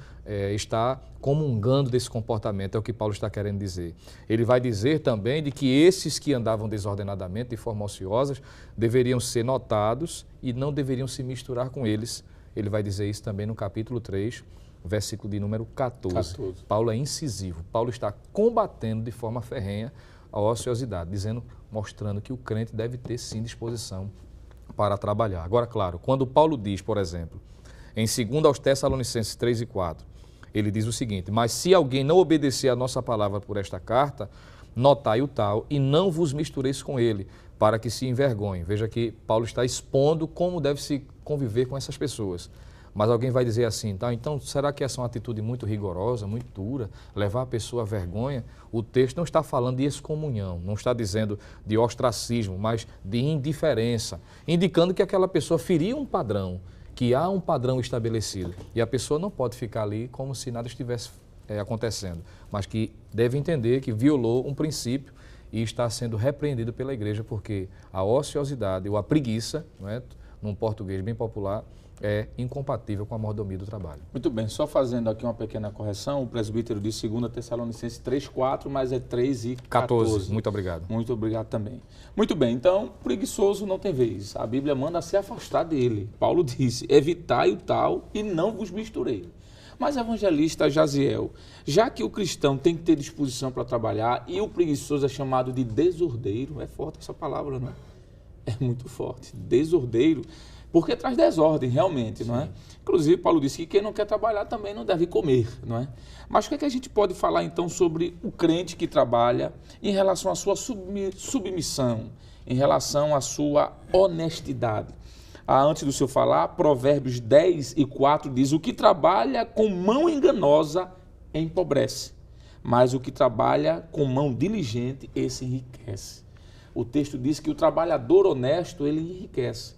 estar comungando desse comportamento, é o que Paulo está querendo dizer. Ele vai dizer também de que esses que andavam desordenadamente, de forma ociosa, deveriam ser notados e não deveriam se misturar com eles. Ele vai dizer isso também no capítulo 3, versículo de número 14. Paulo é incisivo. Paulo está combatendo de forma ferrenha a ociosidade, mostrando que o crente deve ter sim disposição para trabalhar. Agora, claro, quando Paulo diz, por exemplo, em 2 aos Tessalonicenses 3:4, ele diz o seguinte: mas se alguém não obedecer a nossa palavra por esta carta, notai o tal e não vos mistureis com ele, para que se envergonhe. Veja que Paulo está expondo como deve se conviver com essas pessoas. Mas alguém vai dizer assim, tá? Então será que essa é uma atitude muito rigorosa, muito dura, levar a pessoa à vergonha? O texto não está falando de excomunhão, não está dizendo de ostracismo, mas de indiferença, indicando que aquela pessoa feriu um padrão, que há um padrão estabelecido. E a pessoa não pode ficar ali como se nada estivesse acontecendo, mas que deve entender que violou um princípio e está sendo repreendido pela igreja, porque a ociosidade ou a preguiça, não é? Num português bem popular, é incompatível com a mordomia do trabalho. Muito bem, só fazendo aqui uma pequena correção, o presbítero disse 2 Tessalonicenses 3:4, mas é 3:14. Muito obrigado. Muito obrigado também. Muito bem, então, preguiçoso não tem vez. A Bíblia manda se afastar dele. Paulo disse, evitai o tal e não vos misturei. Mas, evangelista Jaziel, já que o cristão tem que ter disposição para trabalhar e o preguiçoso é chamado de desordeiro, é forte essa palavra, não é? É muito forte. Desordeiro, porque traz desordem, realmente, não é? Inclusive, Paulo disse que quem não quer trabalhar também não deve comer, não é? Mas o que é que a gente pode falar, então, sobre o crente que trabalha em relação à sua submissão, em relação à sua honestidade? Antes do seu falar, Provérbios 10:4 diz, o que trabalha com mão enganosa empobrece, mas o que trabalha com mão diligente, esse enriquece. O texto diz que o trabalhador honesto, ele enriquece.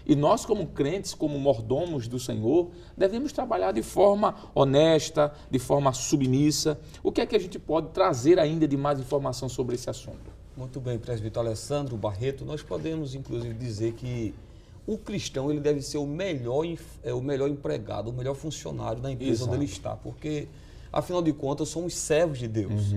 E nós, como crentes, como mordomos do Senhor, devemos trabalhar de forma honesta, de forma submissa. O que é que a gente pode trazer ainda de mais informação sobre esse assunto? Muito bem, presbítero Alessandro Barreto, nós podemos, inclusive, dizer que o cristão ele deve ser o melhor empregado, o melhor funcionário da empresa onde ele está, porque, afinal de contas, somos servos de Deus.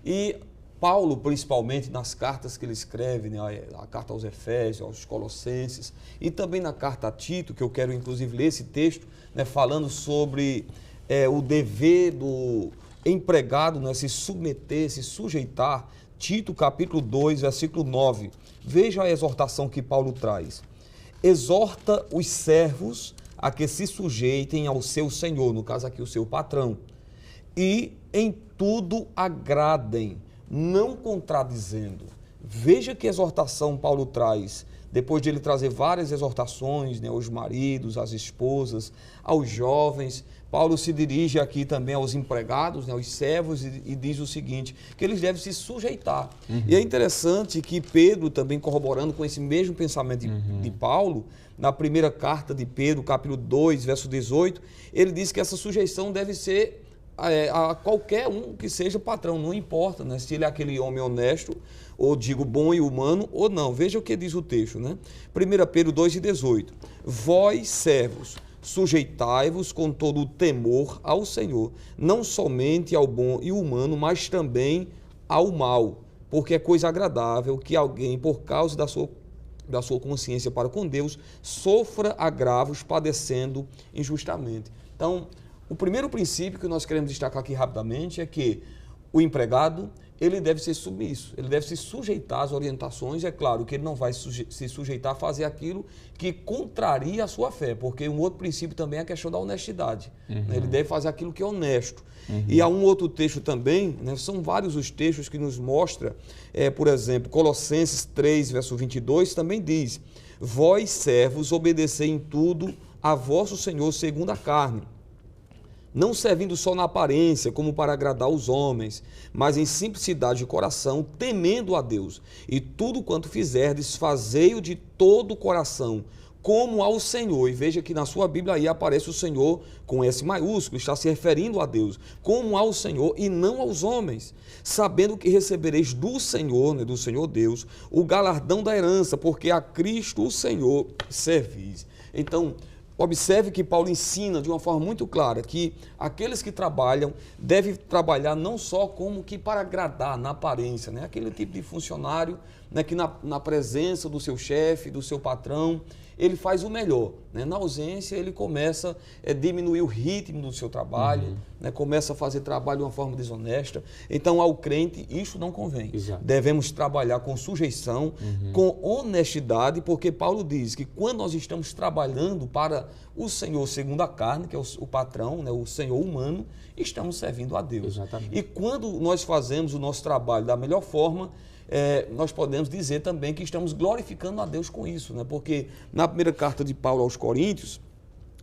E Paulo, principalmente nas cartas que ele escreve, né, a carta aos Efésios, aos Colossenses, e também na carta a Tito, que eu quero inclusive ler esse texto, né, falando sobre o dever do empregado, né, se submeter, se sujeitar. Tito capítulo 2, versículo 9. Veja a exortação que Paulo traz. Exorta os servos a que se sujeitem ao seu senhor, no caso aqui o seu patrão, e em tudo agradem, não contradizendo. Veja que exortação Paulo traz, depois de ele trazer várias exortações, né, aos maridos, às esposas, aos jovens. Paulo se dirige aqui também aos empregados, né, aos servos, e diz o seguinte, que eles devem se sujeitar. E é interessante que Pedro, também corroborando com esse mesmo pensamento de Paulo, na primeira carta de Pedro, capítulo 2, verso 18, ele diz que essa sujeição deve ser a qualquer um que seja patrão, não importa, né, se ele é aquele homem honesto, ou digo bom e humano, ou não. Veja o que diz o texto, né? 1 Pedro 2,18. Vós, servos, sujeitai-vos com todo o temor ao Senhor, não somente ao bom e humano, mas também ao mal, porque é coisa agradável que alguém, por causa da sua consciência para com Deus, sofra agravos padecendo injustamente. Então, o primeiro princípio que nós queremos destacar aqui rapidamente é que o empregado, ele deve ser submisso, ele deve se sujeitar às orientações. É claro que ele não vai se sujeitar a fazer aquilo que contraria a sua fé, porque um outro princípio também é a questão da honestidade. Ele deve fazer aquilo que é honesto. E há um outro texto também, né, são vários os textos que nos mostram, por exemplo, Colossenses 3, verso 22, também diz: vós, servos, obedecei em tudo a vosso Senhor segundo a carne, não servindo só na aparência, como para agradar os homens, mas em simplicidade de coração, temendo a Deus. E tudo quanto fizerdes, fazei-o de todo o coração, como ao Senhor. E veja que na sua Bíblia aí aparece o Senhor com S maiúsculo, está se referindo a Deus, como ao Senhor e não aos homens, sabendo que recebereis do Senhor, né, do Senhor Deus, o galardão da herança, porque a Cristo o Senhor servis. Então, observe que Paulo ensina de uma forma muito clara que aqueles que trabalham devem trabalhar não só como que para agradar na aparência, né? Aquele tipo de funcionário, né, que na presença do seu chefe, do seu patrão, ele faz o melhor, né? Na ausência, ele começa a diminuir o ritmo do seu trabalho, né? Começa a fazer trabalho de uma forma desonesta. Então, ao crente, isso não convém. Exato. Devemos trabalhar com sujeição, com honestidade, porque Paulo diz que quando nós estamos trabalhando para o Senhor segundo a carne, que é o patrão, né, o Senhor humano, estamos servindo a Deus. Exatamente. E quando nós fazemos o nosso trabalho da melhor forma, nós podemos dizer também que estamos glorificando a Deus com isso, né? Porque na primeira carta de Paulo aos Coríntios,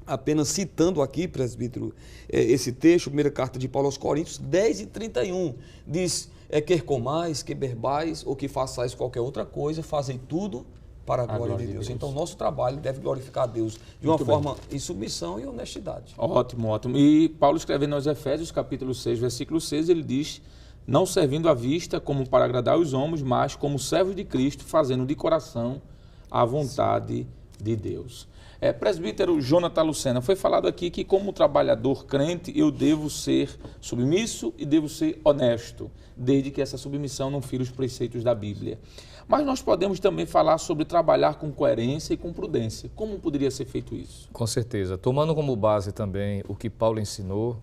apenas citando aqui, presbítero, esse texto, primeira carta de Paulo aos Coríntios, 10:31, diz, quer comais, que bebais, ou que façais qualquer outra coisa, fazei tudo para a glória de Deus. Então, nosso trabalho deve glorificar a Deus de uma forma em submissão e honestidade. Ótimo, ótimo. E Paulo escrevendo aos Efésios, capítulo 6, versículo 6, ele diz: não servindo à vista como para agradar os homens, mas como servos de Cristo, fazendo de coração a vontade de Deus. Presbítero Jonathan Lucena, foi falado aqui que como trabalhador crente eu devo ser submisso e devo ser honesto, desde que essa submissão não fira os preceitos da Bíblia. Mas nós podemos também falar sobre trabalhar com coerência e com prudência. Como poderia ser feito isso? Com certeza. Tomando como base também o que Paulo ensinou,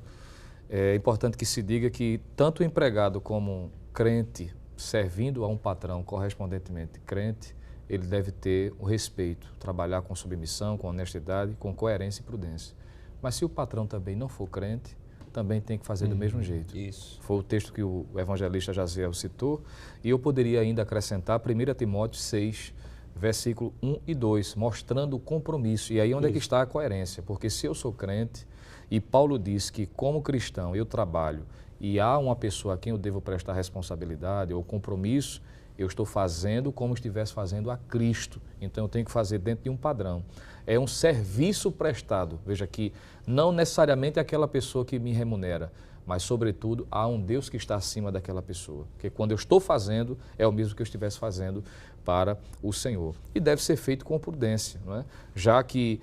é importante que se diga que tanto o empregado como crente, servindo a um patrão correspondentemente crente, ele deve ter o respeito, trabalhar com submissão, com honestidade, com coerência e prudência. Mas se o patrão também não for crente, também tem que fazer do mesmo jeito. Isso. Foi o texto que o evangelista Jaziel citou, e eu poderia ainda acrescentar 1 Timóteo 6, versículo 1 e 2, mostrando o compromisso. E aí onde é que está a coerência? Porque se eu sou crente, e Paulo diz que como cristão eu trabalho, e há uma pessoa a quem eu devo prestar responsabilidade ou compromisso, eu estou fazendo como estivesse fazendo a Cristo. Então eu tenho que fazer dentro de um padrão. É um serviço prestado. Veja que não necessariamente é aquela pessoa que me remunera, mas sobretudo há um Deus que está acima daquela pessoa. Porque quando eu estou fazendo, é o mesmo que eu estivesse fazendo para o Senhor. E deve ser feito com prudência, não é? Já que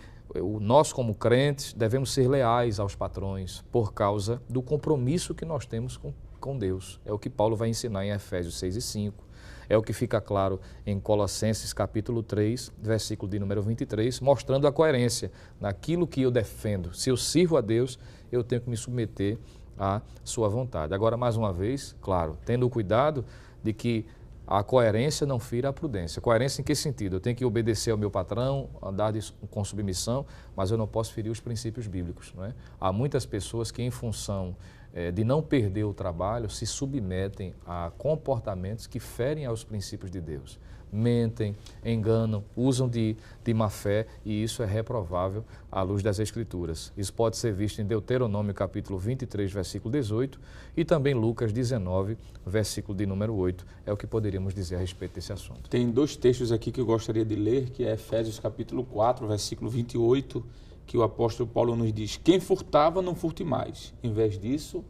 nós, como crentes, devemos ser leais aos patrões por causa do compromisso que nós temos com Deus. É o que Paulo vai ensinar em Efésios 6 e 5. É o que fica claro em Colossenses capítulo 3, versículo de número 23, mostrando a coerência naquilo que eu defendo. Se eu sirvo a Deus, eu tenho que me submeter à sua vontade. Agora, mais uma vez, claro, tendo o cuidado de que a coerência não fira a prudência. Coerência em que sentido? Eu tenho que obedecer ao meu patrão, andar com submissão, mas eu não posso ferir os princípios bíblicos, não é? Há muitas pessoas que, em função de não perder o trabalho, se submetem a comportamentos que ferem aos princípios de Deus. Mentem, enganam, usam de má fé, e isso é reprovável à luz das Escrituras. Isso pode ser visto em Deuteronômio capítulo 23, versículo 18, e também Lucas 19, versículo de número 8, é o que poderíamos dizer a respeito desse assunto. Tem dois textos aqui que eu gostaria de ler, que é Efésios capítulo 4, versículo 28, que o apóstolo Paulo nos diz: quem furtava, não furte mais. Em vez disso,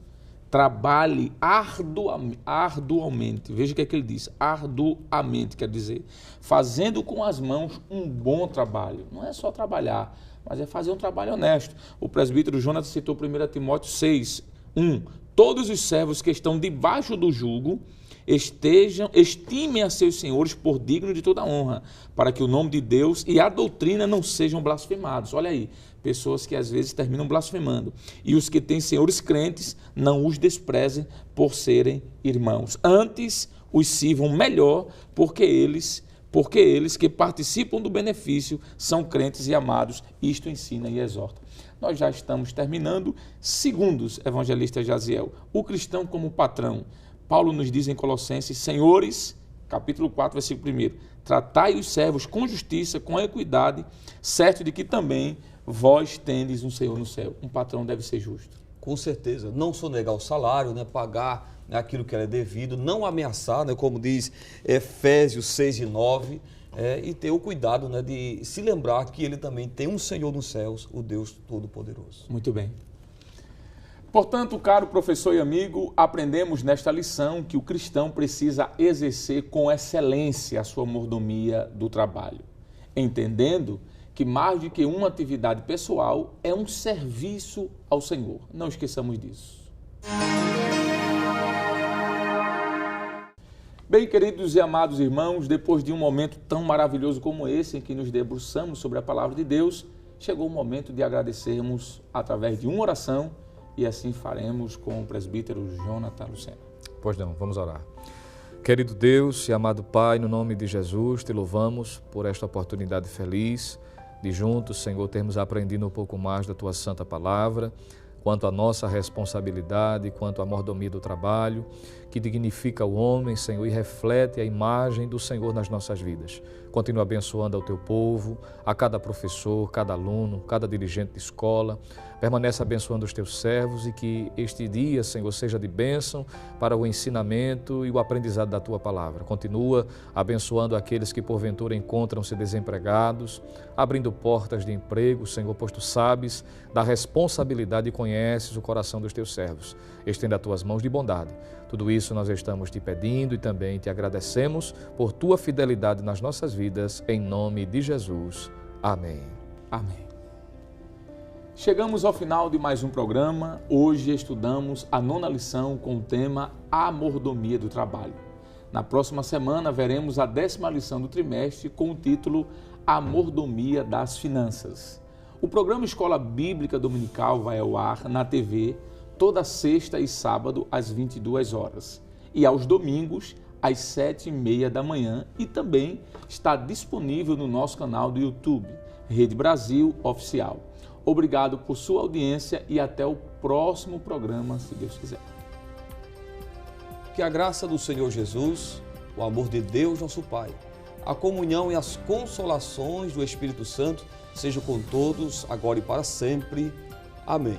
trabalhe arduamente. Veja o que é que ele diz, arduamente, quer dizer, fazendo com as mãos um bom trabalho. Não é só trabalhar, mas é fazer um trabalho honesto. O presbítero Jonas citou 1 Timóteo 6, 1. Todos os servos que estão debaixo do jugo estimem a seus senhores por digno de toda honra, para que o nome de Deus e a doutrina não sejam blasfemados. Olha aí, pessoas que às vezes terminam blasfemando. E os que têm senhores crentes, não os desprezem por serem irmãos. Antes, os sirvam melhor, porque eles que participam do benefício são crentes e amados. Isto ensina e exorta. Nós já estamos terminando. Segundos, evangelista Jaziel, o cristão como patrão. Paulo nos diz em Colossenses: senhores, capítulo 4, versículo 1, tratai os servos com justiça, com equidade, certo de que também vós tendes um Senhor no céu. Um patrão deve ser justo. Com certeza, não sonegar o salário, né, pagar aquilo que é devido, não ameaçar, né, como diz Efésios 6 e 9, e ter o cuidado, né, de se lembrar que ele também tem um Senhor nos céus, o Deus Todo-Poderoso. Muito bem. Portanto, caro professor e amigo, aprendemos nesta lição que o cristão precisa exercer com excelência a sua mordomia do trabalho, entendendo que mais do que uma atividade pessoal é um serviço ao Senhor. Não esqueçamos disso. Bem, queridos e amados irmãos, depois de um momento tão maravilhoso como esse, em que nos debruçamos sobre a palavra de Deus, chegou o momento de agradecermos através de uma oração, e assim faremos com o presbítero Jonathan Lucena. Pois não, vamos orar. Querido Deus e amado Pai, no nome de Jesus, te louvamos por esta oportunidade feliz de juntos, Senhor, termos aprendido um pouco mais da Tua Santa Palavra, quanto à nossa responsabilidade, quanto à mordomia do trabalho, que dignifica o homem, Senhor, e reflete a imagem do Senhor nas nossas vidas. Continua abençoando ao Teu povo, a cada professor, cada aluno, cada dirigente de escola. Permanece abençoando os Teus servos e que este dia, Senhor, seja de bênção para o ensinamento e o aprendizado da Tua Palavra. Continua abençoando aqueles que porventura encontram-se desempregados, abrindo portas de emprego, Senhor, pois Tu sabes da responsabilidade e conheces o coração dos Teus servos. Estenda as Tuas mãos de bondade. Tudo isso nós estamos Te pedindo e também Te agradecemos por Tua fidelidade nas nossas vidas, em nome de Jesus. Amém. Amém. Chegamos ao final de mais um programa. Hoje estudamos a 9ª lição com o tema A Mordomia do Trabalho. Na próxima semana veremos a 10ª lição do trimestre com o título A Mordomia das Finanças. O programa Escola Bíblica Dominical vai ao ar na TV toda sexta e sábado às 22 horas e aos domingos às 7h30 da manhã, e também está disponível no nosso canal do YouTube, Rede Brasil Oficial. Obrigado por sua audiência e até o próximo programa, se Deus quiser. Que a graça do Senhor Jesus, o amor de Deus, nosso Pai, a comunhão e as consolações do Espírito Santo sejam com todos, agora e para sempre. Amém.